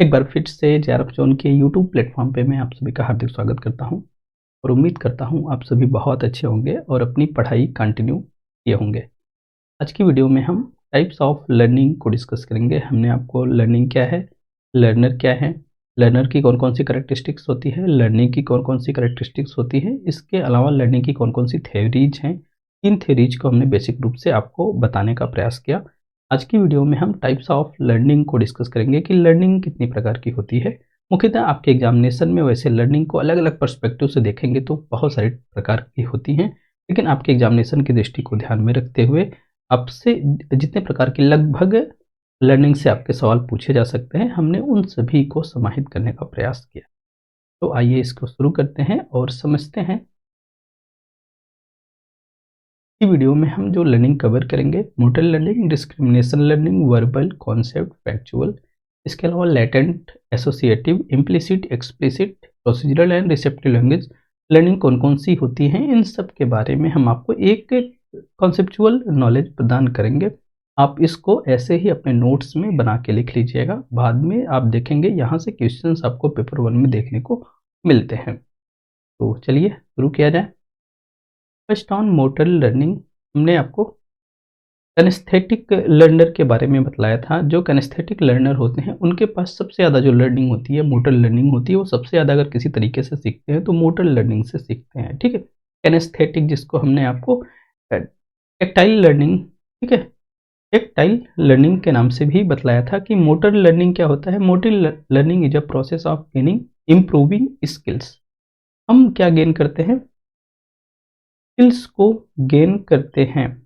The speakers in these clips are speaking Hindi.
एक बार फिर से जेआरएफ जोन के यूट्यूब प्लेटफॉर्म पे मैं आप सभी का हार्दिक स्वागत करता हूं और उम्मीद करता हूं आप सभी बहुत अच्छे होंगे और अपनी पढ़ाई कंटिन्यू किए होंगे। आज की वीडियो में हम टाइप्स ऑफ लर्निंग को डिस्कस करेंगे। हमने आपको लर्निंग क्या है, लर्नर क्या है, लर्नर की कौन कौन सी कैरेक्टरिस्टिक्स होती है, लर्निंग की कौन कौन सी कैरेक्टरिस्टिक्स होती है, इसके अलावा लर्निंग की कौन कौन सी थ्योरीज हैं, इन थ्योरीज को हमने बेसिक रूप से आपको बताने का प्रयास किया। आज की वीडियो में हम टाइप्स ऑफ लर्निंग को डिस्कस करेंगे कि लर्निंग कितनी प्रकार की होती है। मुख्यतः आपके एग्जामिनेशन में वैसे लर्निंग को अलग अलग पर्सपेक्टिव से देखेंगे तो बहुत सारे प्रकार की होती हैं, लेकिन आपके एग्जामिनेशन की दृष्टि को ध्यान में रखते हुए आपसे जितने प्रकार की लगभग लर्निंग से आपके सवाल पूछे जा सकते हैं, हमने उन सभी को समाहित करने का प्रयास किया। तो आइए इसको शुरू करते हैं और समझते हैं। इस वीडियो में हम जो लर्निंग कवर करेंगे, motor learning, discrimination learning, verbal, concept, factual, इसके अलावा latent, associative, implicit, explicit, procedural and receptive language learning कौन कौन सी होती हैं, इन सब के बारे में हम आपको एक कॉन्सेप्चुअल नॉलेज प्रदान करेंगे। आप इसको ऐसे ही अपने नोट्स में बना के लिख लीजिएगा, बाद में आप देखेंगे यहाँ से क्वेश्चंस आपको पेपर 1 में देखने को मिलते हैं। तो चलिए शुरू किया जाए। फर्स्ट ऑन मोटर लर्निंग, हमने आपको कैनेस्थेटिक लर्नर के बारे में बतलाया था। जो कैनेस्थेटिक लर्नर होते हैं उनके पास सबसे ज़्यादा जो लर्निंग होती है, मोटर लर्निंग होती है, वो सबसे ज़्यादा अगर किसी तरीके से सीखते हैं तो मोटर लर्निंग से सीखते हैं। ठीक है, कैनेस्थेटिक जिसको हमने आपको टेक्टाइल लर्निंग, ठीक है, टेक्टाइल लर्निंग के नाम से भी बतलाया था कि मोटर लर्निंग क्या होता है। Motor learning is a process of gaining improving skills. हम क्या गेन करते हैं, स्किल्स को गेन करते हैं,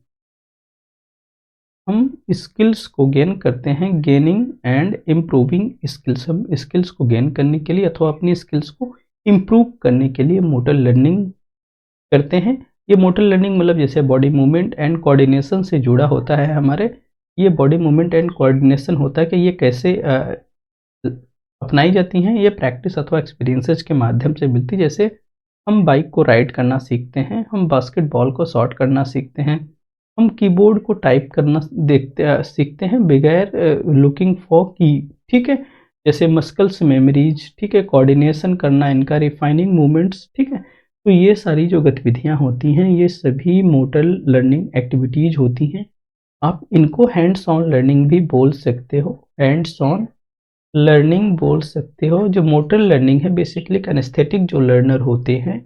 हम स्किल्स को गेन करते हैं। गेनिंग एंड इम्प्रूविंग स्किल्स, हम स्किल्स को गेन करने के लिए अथवा अपनी स्किल्स को इम्प्रूव करने के लिए मोटर लर्निंग करते हैं। ये मोटर लर्निंग मतलब जैसे बॉडी मूवमेंट एंड कोऑर्डिनेशन से जुड़ा होता है हमारे। ये बॉडी मूवमेंट एंड कोऑर्डिनेशन होता है कि ये कैसे अपनाई जाती हैं, ये प्रैक्टिस अथवा एक्सपीरियंसेस के माध्यम से मिलती। जैसे हम बाइक को राइड करना सीखते हैं, हम बास्केटबॉल को शॉट करना सीखते हैं, हम कीबोर्ड को टाइप करना सीखते हैं बगैर लुकिंग फॉर की। ठीक है, जैसे मस्कल्स मेमोरीज, ठीक है, कोऑर्डिनेशन करना, इनका रिफाइनिंग मूवमेंट्स। ठीक है, तो ये सारी जो गतिविधियां होती हैं ये सभी मोटर लर्निंग एक्टिविटीज होती हैं। आप इनको हैंड्स ऑन लर्निंग भी बोल सकते हो, हैंड्स ऑन लर्निंग बोल सकते हो। जो मोटर लर्निंग है बेसिकली कैनेस्थेटिक जो लर्नर होते हैं,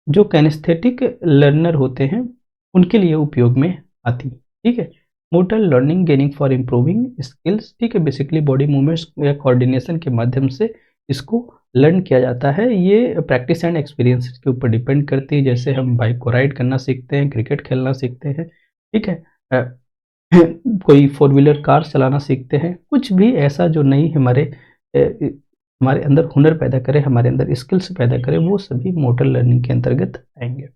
जो कैनेस्थेटिक लर्नर होते हैं उनके लिए उपयोग में आती। ठीक है, motor learning gaining for improving skills. ठीक है, बेसिकली बॉडी मूवमेंट्स या कोऑर्डिनेशन के माध्यम से इसको लर्न किया जाता है। ये प्रैक्टिस एंड एक्सपीरियंस के ऊपर डिपेंड करती है। जैसे हम बाइक को राइड करना सीखते हैं, क्रिकेट खेलना सीखते हैं, ठीक है, कोई फोर व्हीलर कार चलाना सीखते हैं, कुछ भी ऐसा जो नई हमारे अंदर हुनर पैदा करे, हमारे अंदर स्किल्स पैदा करे, वो सभी मोटर लर्निंग के अंतर्गत आएंगे।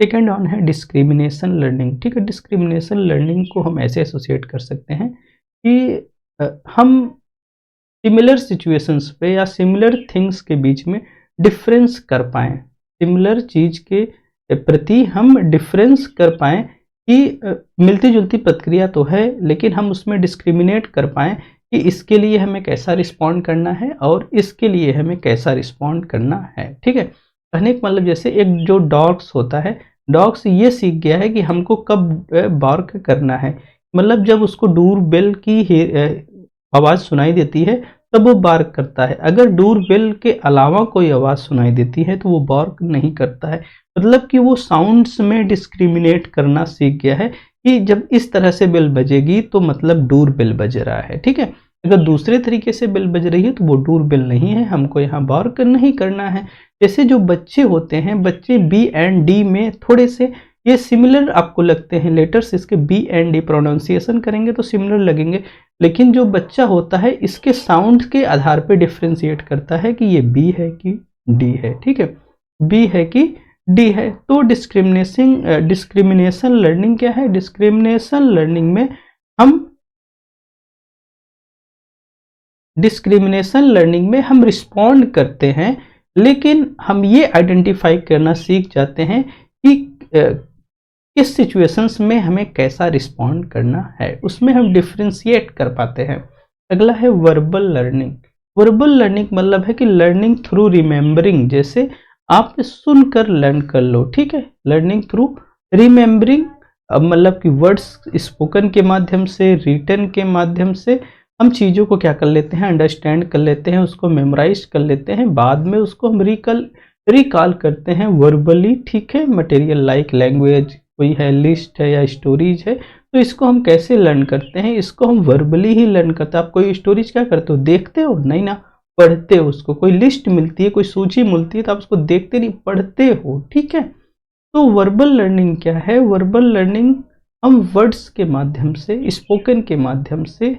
सेकेंड ऑन है डिस्क्रिमिनेशन लर्निंग। ठीक है, डिस्क्रिमिनेशन लर्निंग को हम ऐसे एसोसिएट कर सकते हैं कि हम सिमिलर सिचुएशंस पे या सिमिलर थिंग्स के बीच में डिफरेंस कर पाएँ, सिमिलर चीज़ के प्रति हम डिफरेंस कर पाएँ कि मिलती जुलती प्रतिक्रिया तो है लेकिन हम उसमें डिस्क्रिमिनेट कर पाएँ कि इसके लिए हमें कैसा रिस्पॉन्ड करना है और इसके लिए हमें कैसा रिस्पॉन्ड करना है। ठीक है, कहने का मतलब जैसे एक जो डॉग्स होता है, डॉग्स ये सीख गया है कि हमको कब बार्क करना है, मतलब जब उसको डोरबेल की आवाज़ सुनाई देती है तब वो बार्क करता है। अगर डोरबेल के अलावा कोई आवाज़ सुनाई देती है तो वो बार्क नहीं करता है। मतलब कि वो साउंड्स में डिस्क्रिमिनेट करना सीख गया है कि जब इस तरह से बेल बजेगी तो मतलब डोरबेल बज रहा है। ठीक है, अगर दूसरे तरीके से बेल बज रही है तो वो डोरबेल नहीं है, हमको यहाँ बार्क नहीं करना है। जैसे जो बच्चे होते हैं, बच्चे बी एंड डी में थोड़े से ये सिमिलर आपको लगते हैं लेटर्स, इसके बी एंड डी प्रोनाउंसिएशन करेंगे तो सिमिलर लगेंगे, लेकिन जो बच्चा होता है इसके साउंड के आधार पे डिफ्रेंशिएट करता है कि ये बी है कि डी है। ठीक है, बी है कि डी है। तो डिस्क्रिमिनेशन लर्निंग क्या है, डिस्क्रिमिनेशन लर्निंग में हम रिस्पॉन्ड करते हैं, लेकिन हम ये आइडेंटिफाई करना सीख जाते हैं कि किस सिचुएशंस में हमें कैसा रिस्पॉन्ड करना है, उसमें हम डिफ्रेंशिएट कर पाते हैं। अगला है वर्बल लर्निंग। वर्बल लर्निंग मतलब है कि लर्निंग थ्रू रिमेम्बरिंग, जैसे आप सुनकर लर्न कर लो, ठीक है। लर्निंग थ्रू रिमेम्बरिंग मतलब कि वर्ड्स स्पोकन के माध्यम से, रिटन के माध्यम से हम चीज़ों को क्या कर लेते हैं, अंडरस्टैंड कर लेते हैं, उसको मेमोराइज कर लेते हैं, बाद में उसको हम रिकॉल करते हैं वर्बली, ठीक है। मटेरियल लाइक लैंग्वेज कोई है, लिस्ट है या स्टोरीज है, तो इसको हम कैसे लर्न करते हैं, इसको हम वर्बली ही लर्न करते हैं। आप कोई स्टोरीज क्या करते हो, देखते हो नहीं ना, पढ़ते हो उसको। कोई लिस्ट मिलती है, कोई सूची मिलती है, तो आप उसको देखते नहीं, पढ़ते हो, ठीक है। तो वर्बल लर्निंग क्या है, वर्बल लर्निंग हम वर्ड्स के माध्यम से, स्पोकन के माध्यम से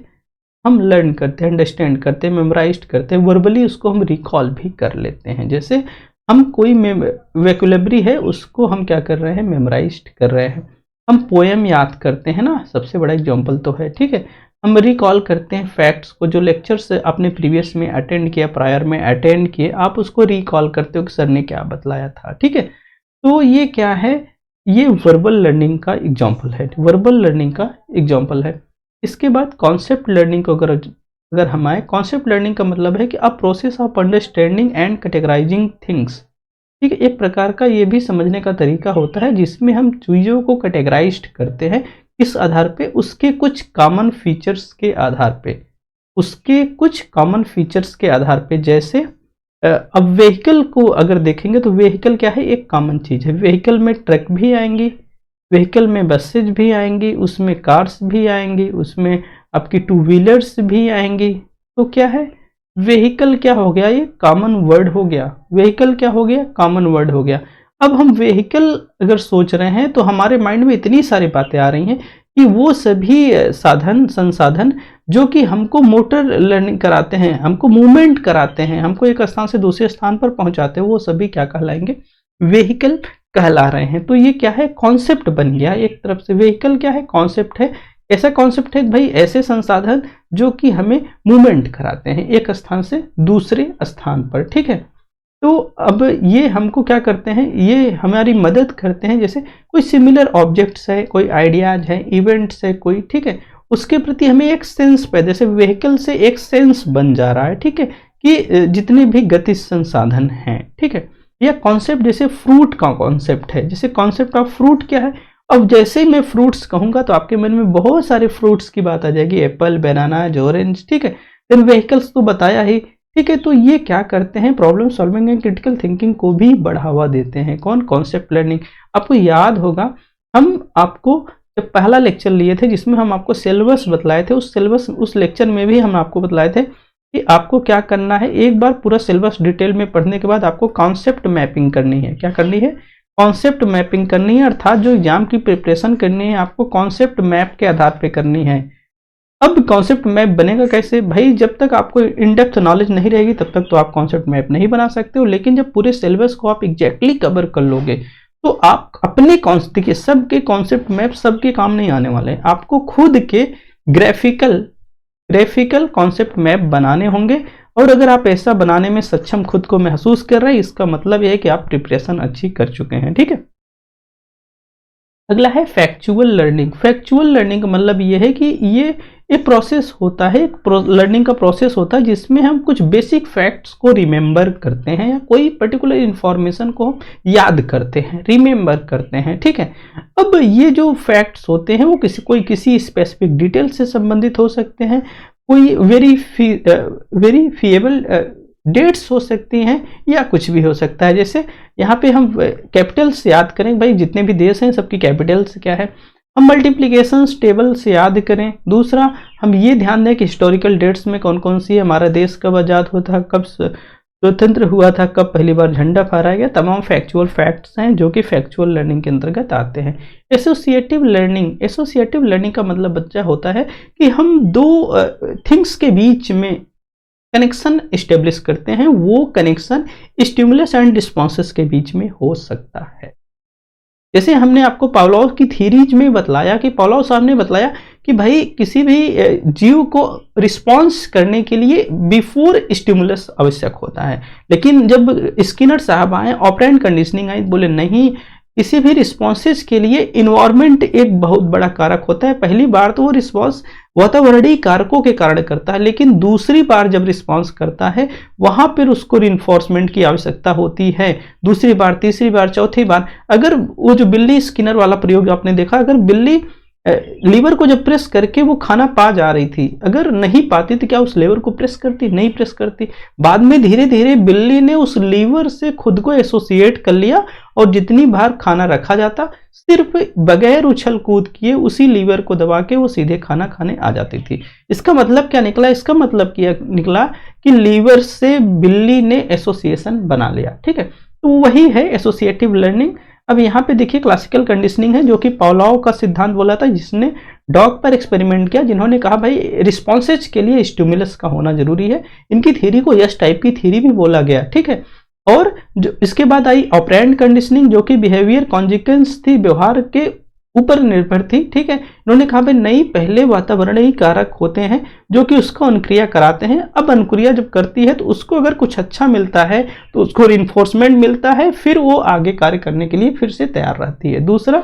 हम लर्न करते हैं, अंडरस्टैंड करते हैं, मेमोराइज करते हैं, वर्बली उसको हम रिकॉल भी कर लेते हैं। जैसे हम कोई वैक्यूलरी है उसको हम क्या कर रहे हैं, मेमोराइज कर रहे हैं। हम पोएम याद करते हैं ना, सबसे बड़ा एग्जांपल तो है, ठीक है। हम रिकॉल करते हैं फैक्ट्स को, जो लेक्चर्स आपने प्रीवियस में अटेंड किया, प्रायर में अटेंड किए, आप उसको रिकॉल करते हो कि सर ने क्या बतलाया था, ठीक है। तो ये क्या है, ये वर्बल लर्निंग का एग्जांपल है, वर्बल लर्निंग का एग्जांपल है। इसके बाद कॉन्सेप्ट लर्निंग को अगर हम आए, कॉन्सेप्ट लर्निंग का मतलब है कि a process of understanding and categorising things, ठीक है। एक प्रकार का ये भी समझने का तरीका होता है जिसमें हम चीज़ों को कैटेगराइज्ड करते हैं, किस आधार पे, उसके कुछ कॉमन फीचर्स के आधार पे, उसके कुछ कॉमन फीचर्स के आधार पे। जैसे अब व्हीकल को अगर देखेंगे तो व्हीकल क्या है, एक कॉमन चीज़ है। व्हीकल में ट्रक भी आएंगी, व्हीकल में बसेज भी आएंगी, उसमें कार्स भी आएंगी, उसमें आपकी टू व्हीलर्स भी आएंगी। तो क्या है, व्हीकल क्या हो गया, ये कॉमन वर्ड हो गया। व्हीकल क्या हो गया, कॉमन वर्ड हो गया। अब हम व्हीकल अगर सोच रहे हैं तो हमारे माइंड में इतनी सारी बातें आ रही हैं कि वो सभी साधन संसाधन जो कि हमको मोटर लर्निंग कराते हैं, हमको मूवमेंट कराते हैं, हमको एक स्थान से दूसरे स्थान पर पहुंचाते हैं, वो सभी क्या कहलाएंगे, व्हीकल कहला रहे हैं। तो ये क्या है, कॉन्सेप्ट बन गया एक तरफ से। व्हीकल क्या है, कॉन्सेप्ट है। ऐसा कॉन्सेप्ट है भाई, ऐसे संसाधन जो कि हमें मूवमेंट कराते हैं एक स्थान से दूसरे स्थान पर, ठीक है। तो अब ये हमको क्या करते हैं, ये हमारी मदद करते हैं। जैसे कोई सिमिलर ऑब्जेक्ट्स है, कोई आइडियाज है, इवेंट्स है कोई, ठीक है, उसके प्रति हमें एक सेंस पे, जैसे व्हीकल से एक सेंस बन जा रहा है, ठीक है, कि जितने भी गति संसाधन हैं, ठीक है। या कॉन्सेप्ट, जैसे फ्रूट का कॉन्सेप्ट है, जैसे कॉन्सेप्ट ऑफ फ्रूट क्या है। अब जैसे ही मैं फ्रूट्स कहूंगा तो आपके मन में बहुत सारे फ्रूट्स की बात आ जाएगी, एप्पल, बनाना, ऑरेंज, ठीक है। फिर व्हीकल्स तो बताया ही, ठीक है। तो ये क्या करते हैं, problem solving and critical thinking को भी बढ़ावा देते हैं। कौन, कॉन्सेप्ट लर्निंग। आपको याद होगा, हम आपको जब पहला लेक्चर लिए थे जिसमें हम आपको सिलेबस बतलाए थे, उस सिलेबस, उस लेक्चर में भी हम आपको बतलाए थे कि आपको क्या करना है। एक बार पूरा सिलेबस डिटेल में पढ़ने के बाद आपको कॉन्सेप्ट मैपिंग करनी है। क्या करनी है, कॉन्सेप्ट मैपिंग करनी है, अर्थात जो एग्जाम की प्रिपरेशन करनी है आपको कॉन्सेप्ट मैप के आधार पे करनी है। अब कॉन्सेप्ट मैप बनेगा कैसे भाई, जब तक आपको इन डेप्थ नॉलेज नहीं रहेगी तब तक तो आप कॉन्सेप्ट मैप नहीं बना सकते हो। लेकिन जब पूरे सिलेबस को आप एग्जैक्टली कवर कर लोगे तो आप अपने देखिए, सबके कॉन्सेप्ट मैप सबके काम नहीं आने वाले हैं। आपको खुद के ग्राफिकल कॉन्सेप्ट मैप बनाने होंगे। और अगर आप ऐसा बनाने में सक्षम खुद को महसूस कर रहे हैं, इसका मतलब यह है कि आप प्रिपरेशन अच्छी कर चुके हैं, ठीक है। अगला है फैक्चुअल लर्निंग। फैक्चुअल लर्निंग का मतलब ये है कि ये एक प्रोसेस होता है, लर्निंग का प्रोसेस होता है जिसमें हम कुछ बेसिक फैक्ट्स को रिमेंबर करते हैं या कोई पर्टिकुलर इंफॉर्मेशन को याद करते हैं, रिमेंबर करते हैं, ठीक है। अब ये जो फैक्ट्स होते हैं वो किसी स्पेसिफिक डिटेल से संबंधित हो सकते हैं, कोई वेरीफिएबल डेट्स हो सकती हैं या कुछ भी हो सकता है। जैसे यहाँ पे हम कैपिटल्स याद करें, भाई जितने भी देश हैं सबकी कैपिटल्स क्या है, हम मल्टीप्लिकेशन टेबल से याद करें। दूसरा, हम ये ध्यान दें कि हिस्टोरिकल डेट्स में कौन कौन सी है, हमारा देश कब आज़ाद हुआ था, कब स्वतंत्र हुआ था, कब पहली बार झंडा फहराया गया। तमाम फैक्चुअल फैक्ट्स हैं जो कि फैक्चुअल लर्निंग के अंतर्गत आते हैं। एसोसिएटिव लर्निंग का मतलब बच्चा होता है कि हम दो थिंग्स के बीच में कनेक्शन इस्टेब्लिश करते हैं। वो कनेक्शन स्टिमुलस एंड रिस्पॉन्सेस के बीच में हो सकता है। जैसे हमने आपको पावलोव की थ्योरीज में बतलाया कि पावलोव साहब ने बतलाया कि भाई किसी भी जीव को रिस्पॉन्स करने के लिए बिफोर स्टिमुलस आवश्यक होता है। लेकिन जब स्किनर साहब आए, ऑपरेंट कंडीशनिंग आई, बोले नहीं, किसी भी रिस्पॉन्सेज के लिए इन्वायरमेंट एक बहुत बड़ा कारक होता है। पहली बार तो वो रिस्पॉन्स वातावरणीय कारकों के कारण करता है, लेकिन दूसरी बार जब रिस्पॉन्स करता है वहां पर उसको रिइंफोर्समेंट की आवश्यकता होती है। दूसरी बार, तीसरी बार, चौथी बार, अगर वो जो बिल्ली स्किनर वाला प्रयोग आपने देखा, अगर बिल्ली लीवर को जब प्रेस करके वो खाना पा जा रही थी, अगर नहीं पाती तो क्या उस लीवर को प्रेस करती? नहीं प्रेस करती। बाद में धीरे धीरे बिल्ली ने उस लीवर से खुद को एसोसिएट कर लिया और जितनी बार खाना रखा जाता, सिर्फ बगैर उछल कूद किए उसी लीवर को दबा के वो सीधे खाना खाने आ जाती थी। इसका मतलब क्या निकला? इसका मतलब क्या निकला कि लीवर से बिल्ली ने एसोसिएशन बना लिया। ठीक है, तो वही है एसोसिएटिव लर्निंग। अब यहाँ पे देखिए क्लासिकल कंडीशनिंग है, जो कि पावलोव का सिद्धांत बोला था, जिसने डॉग पर एक्सपेरिमेंट किया, जिन्होंने कहा भाई रिस्पॉन्सेज के लिए स्टिमुलस का होना जरूरी है। इनकी थ्योरी को यस टाइप की थ्योरी भी बोला गया। ठीक है, और जो इसके बाद आई ऑपरेंट कंडीशनिंग, जो कि बिहेवियर कॉन्जिक्वेंस थी, व्यवहार के ऊपर निर्भर थी। ठीक है, इन्होंने कहा भाई नहीं, पहले वातावरणीय कारक होते हैं जो कि उसको अनुक्रिया कराते हैं। अब अनुक्रिया जब करती है तो उसको अगर कुछ अच्छा मिलता है तो उसको रिइंफोर्समेंट मिलता है, फिर वो आगे कार्य करने के लिए फिर से तैयार रहती है। दूसरा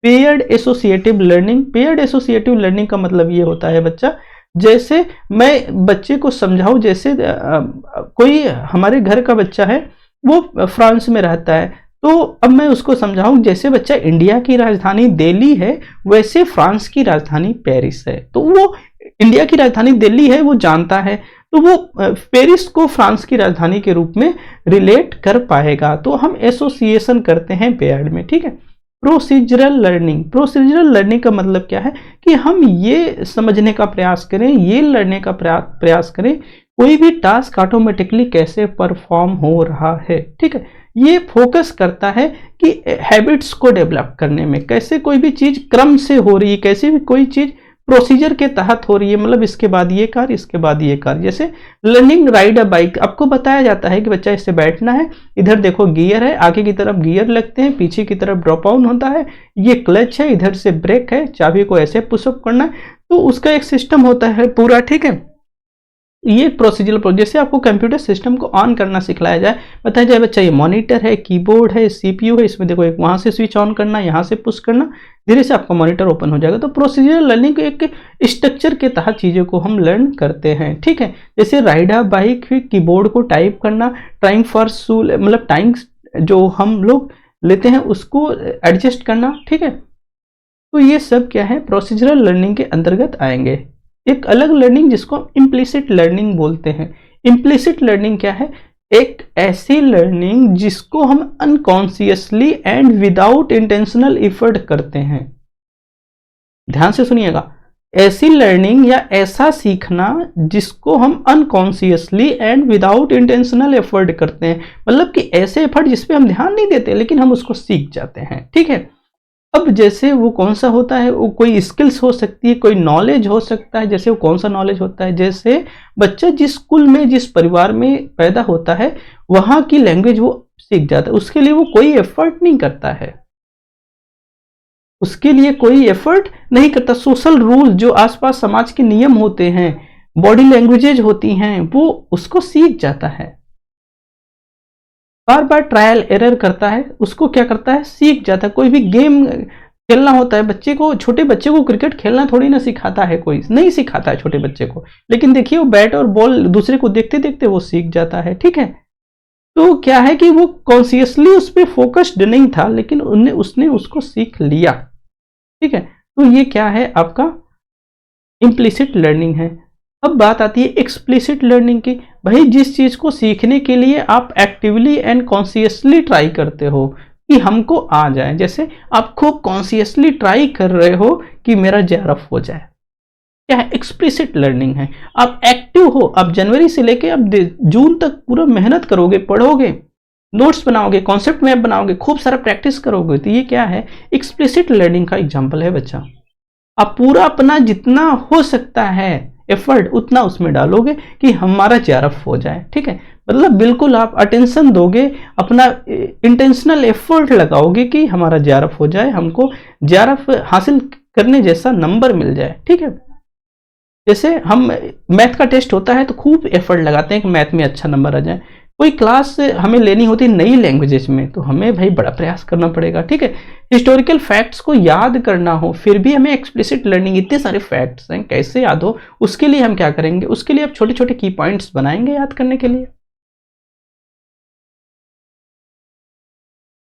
paired associative learning. Paired associative learning का मतलब ये होता है बच्चा, जैसे मैं बच्चे को समझाऊं, जैसे कोई हमारे घर का बच्चा है, वो फ्रांस में रहता है, तो अब मैं उसको समझाऊं जैसे बच्चा इंडिया की राजधानी दिल्ली है वैसे फ्रांस की राजधानी पेरिस है, तो वो इंडिया की राजधानी दिल्ली है वो जानता है, तो वो पेरिस को फ्रांस की राजधानी के रूप में रिलेट कर पाएगा। तो हम एसोसिएशन करते हैं पेयर्ड में। ठीक है, प्रोसीजरल लर्निंग। प्रोसीजरल लर्निंग का मतलब क्या है कि हम ये समझने का प्रयास करें, ये लर्निंग का प्रयास करें कोई भी टास्क ऑटोमेटिकली कैसे परफॉर्म हो रहा है। ठीक है, ये फोकस करता है कि हैबिट्स को डेवलप करने में, कैसे कोई भी चीज क्रम से हो रही है, कैसे भी कोई चीज प्रोसीजर के तहत हो रही है, मतलब इसके बाद ये कार्य, इसके बाद ये कार्य। जैसे लर्निंग राइड अ बाइक, आपको बताया जाता है कि बच्चा इससे बैठना है, इधर देखो गियर है, आगे की तरफ गियर लगते हैं, पीछे की तरफ ड्रॉप डाउन होता है, ये क्लच है, इधर से ब्रेक है, चाबी को ऐसे पुशअप करना है, तो उसका एक सिस्टम होता है पूरा। ठीक है, ये प्रोसीजरल, जैसे आपको कंप्यूटर सिस्टम को ऑन करना सिखलाया जाए, बताया जाए बच्चा ये मॉनिटर है, कीबोर्ड है, सीपीयू है, इसमें देखो एक वहां से स्विच ऑन करना, यहाँ से पुश करना, धीरे से आपका मॉनिटर ओपन हो जाएगा। तो प्रोसीजरल लर्निंग एक स्ट्रक्चर के तहत चीजों को हम लर्न करते हैं। ठीक है, जैसे राइड अ बाइक, कीबोर्ड को टाइप करना, टाइम फॉर सूल, मतलब टाइम जो हम लोग लेते हैं उसको एडजस्ट करना। ठीक है, तो ये सब क्या है प्रोसीजरल लर्निंग के अंतर्गत आएंगे। एक अलग लर्निंग जिसको हम इम्प्लिसिट लर्निंग बोलते हैं। इम्प्लिसिट लर्निंग क्या है? एक ऐसी लर्निंग जिसको हम unconsciously and without intentional effort करते हैं। ध्यान से सुनिएगा, ऐसी लर्निंग या ऐसा सीखना जिसको हम unconsciously and without intentional effort करते हैं, मतलब कि ऐसे एफर्ट जिसपे हम ध्यान नहीं देते लेकिन हम उसको सीख जाते हैं। ठीक है, अब जैसे वो कौन सा होता है, वो कोई स्किल्स हो सकती है, कोई नॉलेज हो सकता है। जैसे वो कौन सा नॉलेज होता है, जैसे बच्चा जिस स्कूल में, जिस परिवार में पैदा होता है वहां की लैंग्वेज वो सीख जाता है, उसके लिए वो कोई एफर्ट नहीं करता है, उसके लिए कोई एफर्ट नहीं करता। सोशल रूल, जो आसपास समाज के नियम होते हैं, बॉडी लैंग्वेजेज होती हैं, वो उसको सीख जाता है। बार बार ट्रायल एरर करता है, उसको क्या करता है, सीख जाता है। कोई भी गेम खेलना होता है, बच्चे को, छोटे बच्चे को क्रिकेट खेलना थोड़ी ना सिखाता है, कोई नहीं सिखाता है छोटे बच्चे को, लेकिन देखिए वो बैट और बॉल दूसरे को देखते देखते वो सीख जाता है। ठीक है, तो क्या है कि वो कॉन्शियसली उस पर फोकस्ड नहीं था लेकिन उसने उसको सीख लिया। ठीक है, तो ये क्या है आपका इम्प्लिसिट लर्निंग है। अब बात आती है एक्सप्लिसिट लर्निंग की। भाई जिस चीज को सीखने के लिए आप एक्टिवली एंड कॉन्शियसली ट्राई करते हो कि हमको आ जाए, जैसे आप खूब कॉन्शियसली ट्राई कर रहे हो कि मेरा जेआरएफ हो जाए, क्या है एक्सप्लिसिट लर्निंग है। आप एक्टिव हो, आप जनवरी से लेके अब जून तक पूरा मेहनत करोगे, पढ़ोगे, नोट्स बनाओगे, कॉन्सेप्ट मैप बनाओगे, खूब सारा प्रैक्टिस करोगे, तो ये क्या है एक्सप्लिसिट लर्निंग का एग्जाम्पल है बच्चा। आप पूरा अपना जितना हो सकता है एफर्ट उतना उसमें डालोगे कि हमारा जेआरएफ हो जाए। ठीक है, मतलब बिल्कुल आप अटेंशन दोगे, अपना इंटेंशनल एफर्ट लगाओगे कि हमारा जेआरएफ हो जाए, हमको जेआरएफ हासिल करने जैसा नंबर मिल जाए। ठीक है, जैसे हम मैथ का टेस्ट होता है तो खूब एफर्ट लगाते हैं कि मैथ में अच्छा नंबर आ जाए, कोई क्लास हमें लेनी होती है नई लैंग्वेजेस में, तो हमें भाई बड़ा प्रयास करना पड़ेगा, ठीक है। हिस्टोरिकल फैक्ट्स को याद करना हो, फिर भी हमें एक्सप्लिसिट लर्निंग, इतने सारे फैक्ट्स हैं कैसे याद हो, उसके लिए हम क्या करेंगे, उसके लिए आप छोटे छोटे की पॉइंट्स बनाएंगे याद करने के लिए।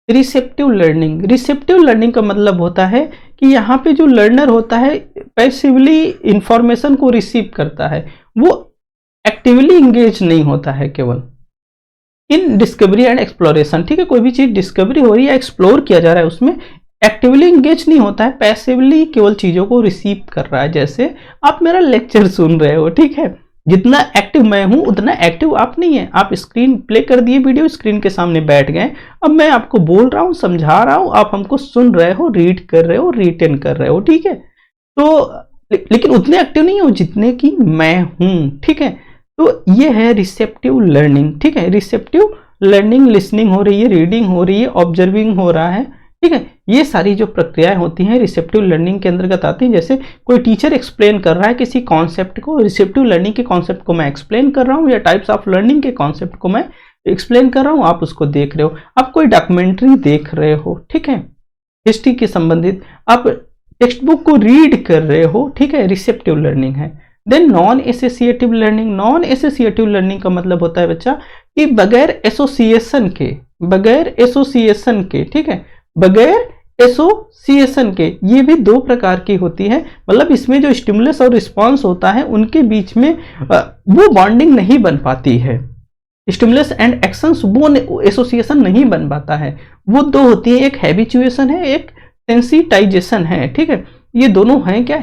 रिसेप्टिव लर्निंग, रिसेप्टिव लर्निंग का मतलब होता है कि यहाँ पे जो लर्नर होता है पैसिवली इंफॉर्मेशन को रिसीव करता है, वो एक्टिवली इंगेज नहीं होता है केवल इन डिस्कवरी एंड एक्सप्लोरेशन, ठीक है। कोई भी चीज डिस्कवरी हो रही है, एक्सप्लोर किया जा रहा है, उसमें एक्टिवली इंगेज नहीं होता है, पैसिवली केवल चीजों को रिसीव कर रहा है। जैसे आप मेरा लेक्चर सुन रहे हो, ठीक है, जितना एक्टिव मैं हूं उतना एक्टिव आप नहीं है। आप स्क्रीन प्ले कर दिए, वीडियो स्क्रीन के सामने बैठ गए, अब मैं आपको बोल रहा हूं, समझा रहा हूं, आप हमको सुन रहे हो, रीड कर रहे हो, रिटेन कर रहे हो, ठीक है। तो लेकिन उतने एक्टिव नहीं हो जितने की मैं हूं, ठीक है। तो ये है रिसेप्टिव लर्निंग, ठीक है। रिसेप्टिव लर्निंग, लिसनिंग हो रही है, रीडिंग हो रही है, ऑब्जर्विंग हो रहा है, ठीक है। ये सारी जो प्रक्रियाएं होती हैं रिसेप्टिव लर्निंग के अंतर्गत आती हैं। जैसे कोई टीचर एक्सप्लेन कर रहा है किसी कॉन्सेप्ट को, रिसेप्टिव लर्निंग के कॉन्सेप्ट को मैं एक्सप्लेन कर रहा हूँ, या टाइप्स ऑफ लर्निंग के कॉन्सेप्ट को मैं एक्सप्लेन कर रहा हूँ, आप उसको देख रहे हो। आप कोई डॉक्यूमेंट्री देख रहे हो, ठीक है, हिस्ट्री के संबंधित, आप टेक्स्ट बुक को रीड कर रहे हो, ठीक है, रिसेप्टिव लर्निंग है। Then non associative learning, non associative learning का मतलब होता है बच्चा कि बगैर एसोसिएशन के, बगैर एसोसिएशन के, ठीक है, बगैर एसोसिएशन के, ये भी दो प्रकार की होती है। मतलब इसमें जो स्टिमुलस और रिस्पॉन्स होता है उनके बीच में वो बॉन्डिंग नहीं बन पाती है, स्टिमुलस एंड एक्शंस वो एसोसिएशन नहीं बन पाता है। वो दो होती है, एक हैबिचुएशन है, एक सेंसिटाइजेशन है, ठीक है। ये दोनों हैं क्या,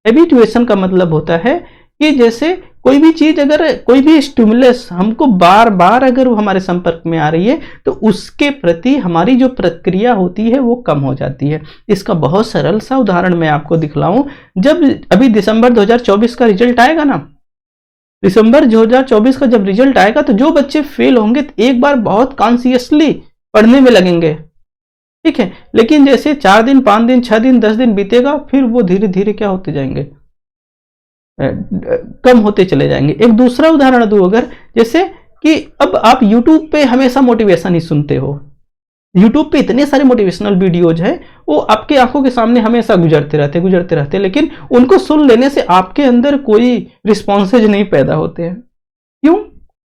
हैबिचुएशन का मतलब होता है कि जैसे कोई भी चीज, अगर कोई भी स्टिमुलस हमको बार बार अगर वो हमारे संपर्क में आ रही है तो उसके प्रति हमारी जो प्रक्रिया होती है वो कम हो जाती है। इसका बहुत सरल सा उदाहरण मैं आपको दिखलाऊं। जब अभी दिसंबर 2024 का रिजल्ट आएगा ना, दिसंबर 2024 का जब रिजल्ट आएगा तो जो बच्चे फेल होंगे तो एक बार बहुत कॉन्शियसली पढ़ने में लगेंगे, ठीक है। लेकिन जैसे 4 दिन, 5 दिन, 6 दिन, 10 दिन बीतेगा, फिर वो धीरे धीरे क्या होते जाएंगे, कम होते चले जाएंगे। एक दूसरा उदाहरण दूं अगर, जैसे कि अब आप YouTube पे हमेशा मोटिवेशन ही सुनते हो, YouTube पे इतने सारे मोटिवेशनल वीडियोज हैं, वो आपके आंखों के सामने हमेशा गुजरते रहते, लेकिन उनको सुन लेने से आपके अंदर कोई रिस्पॉन्सेज नहीं पैदा होते हैं। क्यों?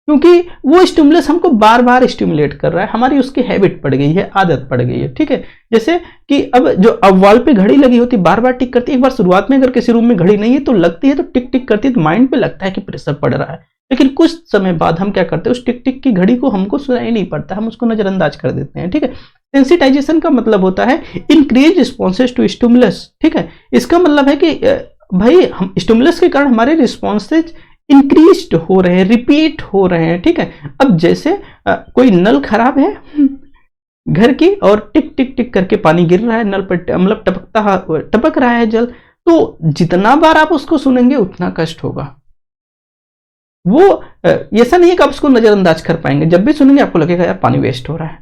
क्योंकि वो स्टिमुलस हमको बार बार स्टिमुलेट कर रहा है, हमारी उसकी हैबिट पड़ गई है, आदत पड़ गई है, ठीक है। जैसे कि अब वॉल पे घड़ी लगी होती, बार बार टिक करती है। एक बार शुरुआत में अगर किसी रूम में घड़ी नहीं है तो लगती है, तो टिक टिक करती है, तो माइंड पे लगता है कि प्रेशर पड़ रहा है। लेकिन कुछ समय बाद हम क्या करते हैं, उस टिक टिक की घड़ी को हमको सुनाई नहीं पड़ता, हम उसको नजरअंदाज कर देते हैं, ठीक है। सेंसिटाइजेशन का मतलब होता है इंक्रीज रिस्पॉन्सेज टू स्टिमुलस, ठीक है। इसका मतलब है कि भाई हम स्टिमुलस के कारण हमारे रिस्पॉन्सेज इंक्रीज्ड हो रहे हैं, रिपीट हो रहे हैं, ठीक है। अब जैसे कोई नल खराब है घर की और टिक टिक टिक करके पानी गिर रहा है नल पर, मतलब टपक रहा है जल, तो जितना बार आप उसको सुनेंगे उतना कष्ट होगा। वो ऐसा नहीं है कि आप उसको नजरअंदाज कर पाएंगे, जब भी सुनेंगे आपको लगेगा यार पानी वेस्ट हो रहा है,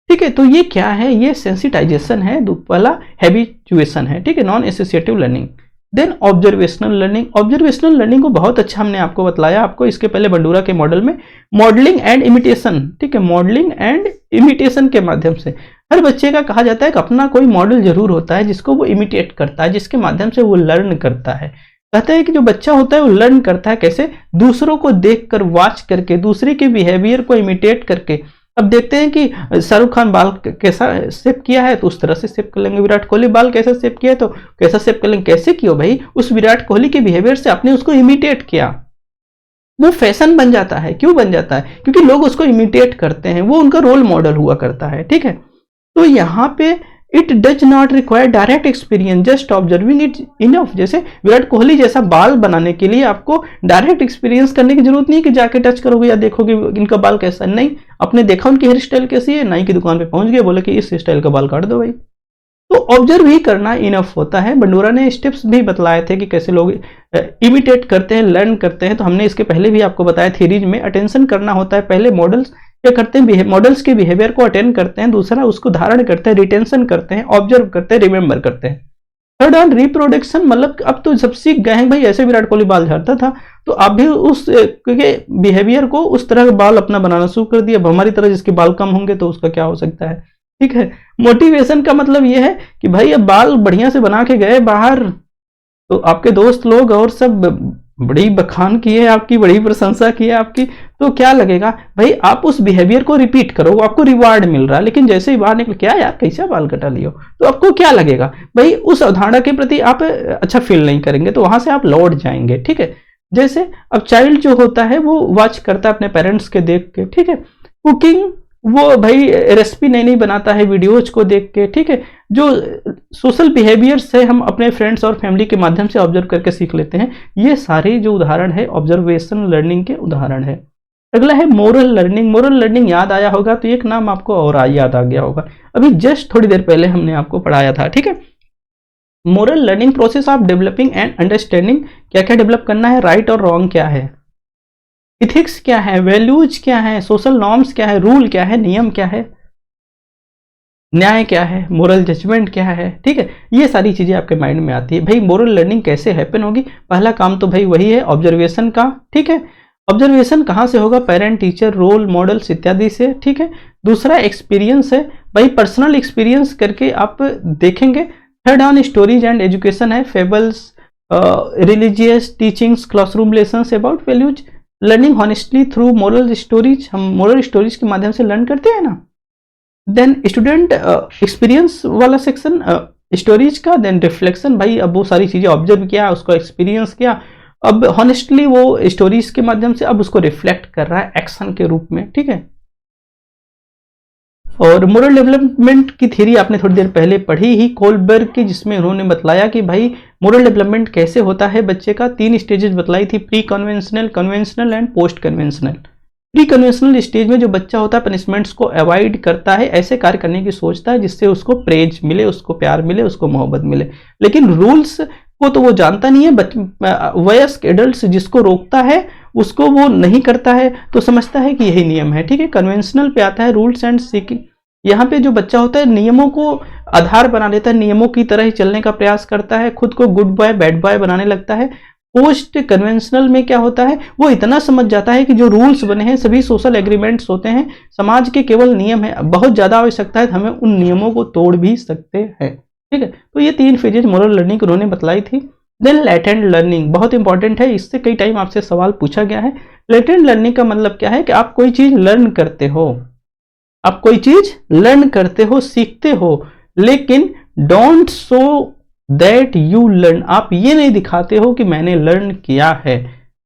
ठीक है। तो ये क्या है, ये सेंसिटाइजेशन है, पहला हैबिचुएशन है, ठीक है, non associative learning. Then observational learning, observational learning को बहुत अच्छा हमने आपको बतलाया, आपको इसके पहले बंडूरा के मॉडल में मॉडलिंग एंड इमिटेशन, ठीक है, मॉडलिंग एंड इमिटेशन के माध्यम से हर बच्चे का कहा जाता है कि अपना कोई मॉडल जरूर होता है जिसको वो इमिटेट करता है, जिसके माध्यम से वो लर्न करता है। कहते हैं कि जो बच्चा होता है वो लर्न करता है कैसे, दूसरों को देखकर, वॉच करके, दूसरे के बिहेवियर को इमिटेट करके। अब देखते हैं कि शाहरुख खान बाल कैसा शेप किया है तो उस तरह से शेप कर लेंगे, विराट कोहली बाल कैसा शेप किया है तो कैसा शेप कर लेंगे। कैसे किया भाई, उस विराट कोहली के बिहेवियर से आपने उसको इमिटेट किया, वो फैशन बन जाता है। क्यों बन जाता है, क्योंकि लोग उसको इमिटेट करते हैं, वो उनका रोल मॉडल हुआ करता है, ठीक है। तो यहाँ पे it does not require direct experience, just observing it enough. जैसे विराट कोहली जैसा बाल बनाने के लिए आपको डायरेक्ट एक्सपीरियंस करने की जरूरत नहीं कि जाके टच करोगे या देखोगे इनका बाल कैसा है, नहीं, आपने देखा उनकी हेयर स्टाइल कैसी है, नाई की दुकान पे पहुंच गए, बोले कि इस स्टाइल का बाल काट दो भाई, तो ऑब्जर्व ही करना इनफ होता है। बंडूरा ने स्टेप्स भी बतलाए थे कि कैसे लोग इमिटेट करते हैं, लर्न करते हैं, तो हमने इसके पहले भी आपको बताया थ्योरीज में। अटेंशन करना होता है, पहले मॉडल्स क्या करते हैं, मॉडल्स के बिहेवियर को अटेंड करते हैं, दूसरा उसको धारण करते हैं, रिटेंशन करते हैं, ऑब्जर्व करते हैं, रिमेंबर करते हैं। थर्ड ऑन रिप्रोडक्शन, मतलब अब तो सब सीख गए हैं भाई, ऐसे विराट कोहली बाल झाड़ता था तो आप भी उस बिहेवियर को, उस तरह के बाल अपना बनाना शुरू कर दिया। अब हमारी तरह जिसके बाल कम होंगे तो उसका क्या हो सकता है, ठीक है। मोटिवेशन का मतलब यह है कि भाई अब बाल बढ़िया से बना के गए बाहर, तो आपके दोस्त लोग और सब बड़ी बखान की है आपकी, बड़ी प्रशंसा की है आपकी, तो क्या लगेगा भाई, आप उस बिहेवियर को रिपीट करो, वो आपको रिवार्ड मिल रहा है। लेकिन जैसे ही बाहर निकल, क्या यार कैसा बाल कटा लियो, तो आपको क्या लगेगा भाई, उस अवधारणा के प्रति आप अच्छा फील नहीं करेंगे, तो वहां से आप लौट जाएंगे, ठीक है। जैसे अब चाइल्ड जो होता है वो वॉच करता है अपने पेरेंट्स के देख के, ठीक है। कुकिंग, वो भाई रेसिपी नई नई बनाता है वीडियोज को देख के, ठीक है। जो सोशल बिहेवियर से हम अपने फ्रेंड्स और फैमिली के माध्यम से ऑब्जर्व करके सीख लेते हैं, ये सारे जो उदाहरण है ऑब्जर्वेशन लर्निंग के उदाहरण है। अगला है मोरल लर्निंग। मोरल लर्निंग याद आया होगा तो एक नाम आपको और याद आ गया होगा, अभी जस्ट थोड़ी देर पहले हमने आपको पढ़ाया था, ठीक है। Moral learning process of developing and understanding, क्या क्या डेवलप करना है, राइट और रॉन्ग क्या है, इथिक्स क्या है, वैल्यूज क्या है, सोशल नॉर्म्स क्या है, रूल क्या है, नियम क्या है, न्याय क्या है, मोरल जजमेंट क्या है, ठीक है। ये सारी चीजें आपके माइंड में आती है। भाई मोरल लर्निंग कैसे हैपन होगी, पहला काम तो भाई वही है ऑब्जर्वेशन का, ठीक है। ऑब्जर्वेशन कहाँ से होगा, पेरेंट, टीचर, रोल मॉडल्स इत्यादि से, ठीक है। दूसरा एक्सपीरियंस है, भाई पर्सनल एक्सपीरियंस करके आप देखेंगे। Third on stories and education है, fables, religious teachings, classroom lessons about values, learning honestly through moral stories, हम मोरल स्टोरीज के माध्यम से लर्न करते हैं ना। देन स्टूडेंट एक्सपीरियंस वाला सेक्शन स्टोरीज का, देन रिफ्लेक्शन, भाई अब वो सारी चीजें ऑब्जर्व किया, उसको एक्सपीरियंस किया, अब हॉनेस्टली वो स्टोरीज के माध्यम से अब उसको रिफ्लेक्ट कर रहा है एक्शन के रूप में, ठीक है। और मोरल डेवलपमेंट की थ्योरी आपने थोड़ी देर पहले पढ़ी ही कोलबर्ग की, जिसमें उन्होंने बतलाया कि भाई मोरल डेवलपमेंट कैसे होता है बच्चे का, 3 स्टेजेस बतलाई थी, pre conventional, conventional and post conventional. Pre conventional stage में जो बच्चा होता है पनिशमेंट्स को अवॉइड करता है, ऐसे कार्य करने की सोचता है जिससे उसको प्रेज मिले, उसको प्यार मिले, उसको मोहब्बत मिले। लेकिन रूल्स को तो वो जानता नहीं है, वयस्क एडल्ट जिसको रोकता है उसको वो नहीं करता है, तो समझता है कि यही नियम है, ठीक है। कन्वेंशनल पे आता है रूल्स एंड सीकिंग, यहाँ पे जो बच्चा होता है नियमों को आधार बना लेता है, नियमों की तरह ही चलने का प्रयास करता है, खुद को गुड बॉय बैड बॉय बनाने लगता है। पोस्ट कन्वेंशनल में क्या होता है, वो इतना समझ जाता है कि जो रूल्स बने हैं सभी सोशल एग्रीमेंट्स होते हैं, समाज के केवल नियम है, बहुत ज्यादा आवश्यकता है, हमें उन नियमों को तोड़ भी सकते हैं, ठीक है। तो ये 3 फेजेज मोरल लर्निंग उन्होंने बतलाई थी। देन लेटेंट लर्निंग बहुत इंपॉर्टेंट है, इससे कई टाइम आपसे सवाल पूछा गया है। लेटेंट लर्निंग का मतलब क्या है कि आप कोई चीज लर्न करते हो, आप कोई चीज लर्न करते हो, सीखते हो, लेकिन don't show that you learn, आप ये नहीं दिखाते हो कि मैंने लर्न किया है।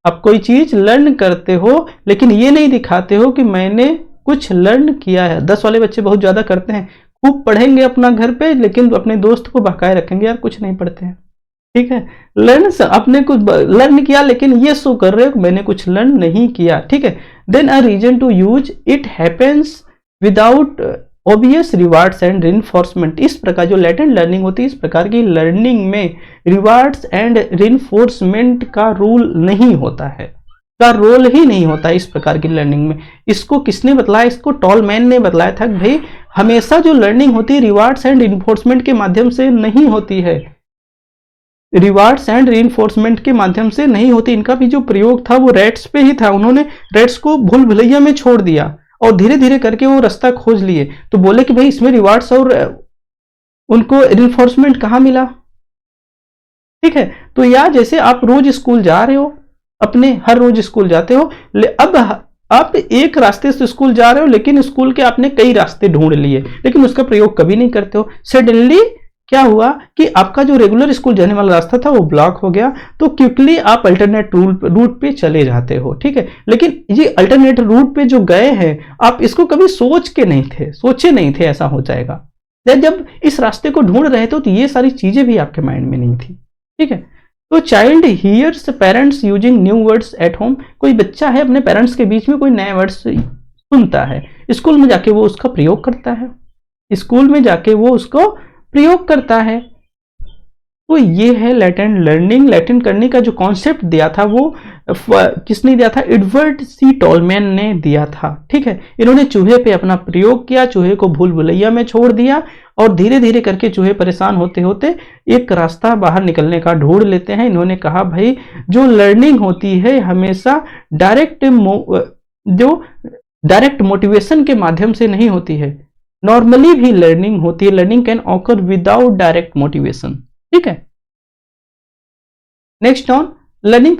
आप कोई चीज लर्न करते हो लेकिन ये नहीं दिखाते हो कि मैंने कुछ लर्न किया है। 10 वाले बच्चे बहुत ज्यादा करते हैं, खूब पढ़ेंगे अपना घर पे लेकिन अपने दोस्त को बहकाए रखेंगे, यार कुछ नहीं पढ़ते हैं, ठीक है। लर्न, आपने कुछ लर्न किया लेकिन ये शो कर रहे हो कि मैंने कुछ लर्न नहीं किया, ठीक है। Then a reason to use, it happens without obvious rewards and reinforcement. इस प्रकार जो लेटेंट लर्निंग होती है, इस प्रकार की लर्निंग में रिवार्ड्स एंड रिइंफोर्समेंट का रूल नहीं होता है, का रोल ही नहीं होता है इस प्रकार की लर्निंग में। इसको किसने बतलाया, इसको टॉलमैन ने बतलाया था कि भाई हमेशा जो लर्निंग होती है रिवार्ड्स एंड रिइंफोर्समेंट के माध्यम से नहीं होती है, रिवार्ड्स एंड रिइंफोर्समेंट के माध्यम से नहीं होती। इनका भी जो प्रयोग था वो रेट्स पे ही था, उन्होंने रेट्स को भूल भुलैया में छोड़ दिया और धीरे धीरे करके वो रास्ता खोज लिए, तो बोले कि भाई इसमें रिवार्ड्स और उनको रिइंफोर्समेंट कहाँ मिला, ठीक है। तो या जैसे आप रोज स्कूल जा रहे हो, अपने हर रोज स्कूल जाते हो, अब आप एक रास्ते से स्कूल जा रहे हो लेकिन स्कूल के आपने कई रास्ते ढूंढ लिए लेकिन उसका प्रयोग कभी नहीं करते हो। सडनली क्या हुआ कि आपका जो रेगुलर स्कूल जाने वाला रास्ता था वो ब्लॉक हो गया, तो क्विकली आप अल्टरनेट रूट पे चले जाते हो, ठीक है। लेकिन ये अल्टरनेट रूट पे जो गए हैं आप इसको कभी सोचे नहीं थे ऐसा हो जाएगा। जब इस रास्ते को ढूंढ रहे थे तो ये सारी चीजें भी आपके माइंड में नहीं थी, ठीक है। तो child hears parents using new words at home, कोई बच्चा है अपने पेरेंट्स के बीच में कोई नए वर्ड्स सुनता है, स्कूल में जाके वो उसका प्रयोग करता है, स्कूल में जाके वो उसको प्रयोग करता है। तो ये है लेटेंट लर्निंग। लेटेंट करने का जो कॉन्सेप्ट दिया था वो किसने दिया था? एडवर्ड सी टॉलमैन ने दिया था। ठीक है, इन्होंने चूहे पे अपना प्रयोग किया, चूहे को भूल भुलैया में छोड़ दिया और धीरे धीरे करके चूहे परेशान होते होते एक रास्ता बाहर निकलने का ढूंढ लेते हैं। इन्होंने कहा भाई जो लर्निंग होती है हमेशा डायरेक्ट मोटिवेशन के माध्यम से नहीं होती है, नॉर्मली भी लर्निंग होती है। Learning can occur without direct motivation. ठीक है, नेक्स्ट ऑन लर्निंग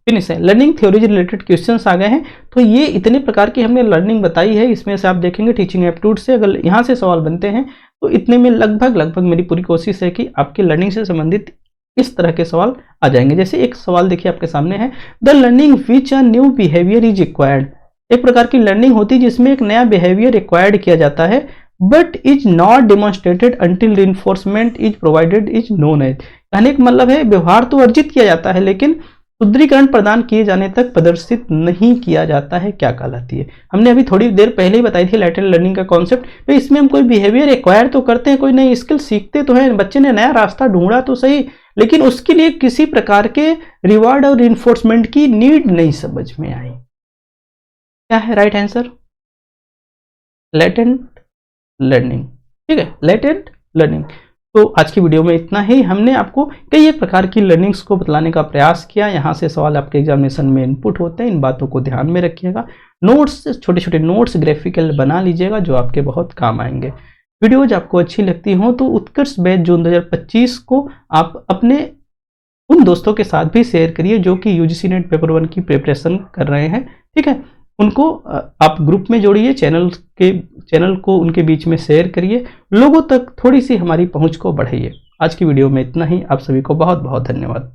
फिनिश है। लर्निंग थ्योरीज रिलेटेड क्वेश्चंस आ गए हैं। तो ये इतने प्रकार की हमने लर्निंग बताई है, इसमें से आप देखेंगे टीचिंग एप्टीट्यूड से अगर यहाँ से सवाल बनते हैं तो इतने में लगभग मेरी पूरी कोशिश है कि आपकी लर्निंग से संबंधित इस तरह के सवाल आ जाएंगे। जैसे एक सवाल देखिए आपके सामने है, the learning which a new behaviour is required. एक प्रकार की लर्निंग होती है जिसमें एक नया बिहेवियर रिक्वायर्ड किया जाता है, but is not demonstrated until reinforcement is provided is known as. कहने का मतलब है व्यवहार तो अर्जित किया जाता है लेकिन सुदृढ़ीकरण प्रदान किए जाने तक प्रदर्शित नहीं किया जाता है, क्या कहलाती है? हमने अभी थोड़ी देर पहले ही बताई थी लैटेंट लर्निंग का कॉन्सेप्ट। तो इसमें हम कोई बिहेवियर एक्वायर तो करते हैं, कोई नई स्किल सीखते तो हैं, बच्चे ने नया रास्ता ढूंढा तो सही, लेकिन उसके लिए किसी प्रकार के रिवार्ड और इन्फोर्समेंट की नीड नहीं समझ में आई। क्या है राइट आंसर? Latent learning. ठीक है, लैटेंट लर्निंग। तो आज की वीडियो में इतना ही। हमने आपको कई एक प्रकार की लर्निंग्स को बतलाने का प्रयास किया। यहाँ से सवाल आपके एग्जामिनेशन में इनपुट होते हैं, इन बातों को ध्यान में रखिएगा। नोट्स, छोटे छोटे नोट्स ग्राफिकल बना लीजिएगा जो आपके बहुत काम आएंगे। वीडियोज आपको अच्छी लगती हो तो उत्कर्ष बैच जून 2025 को आप अपने उन दोस्तों के साथ भी शेयर करिए जो कि यूजीसी नेट पेपर 1 की प्रिपरेशन कर रहे हैं। ठीक है, उनको आप ग्रुप में जोड़िए, चैनल को उनके बीच में शेयर करिए, लोगों तक थोड़ी सी हमारी पहुंच को बढ़ाइए। आज की वीडियो में इतना ही। आप सभी को बहुत बहुत धन्यवाद।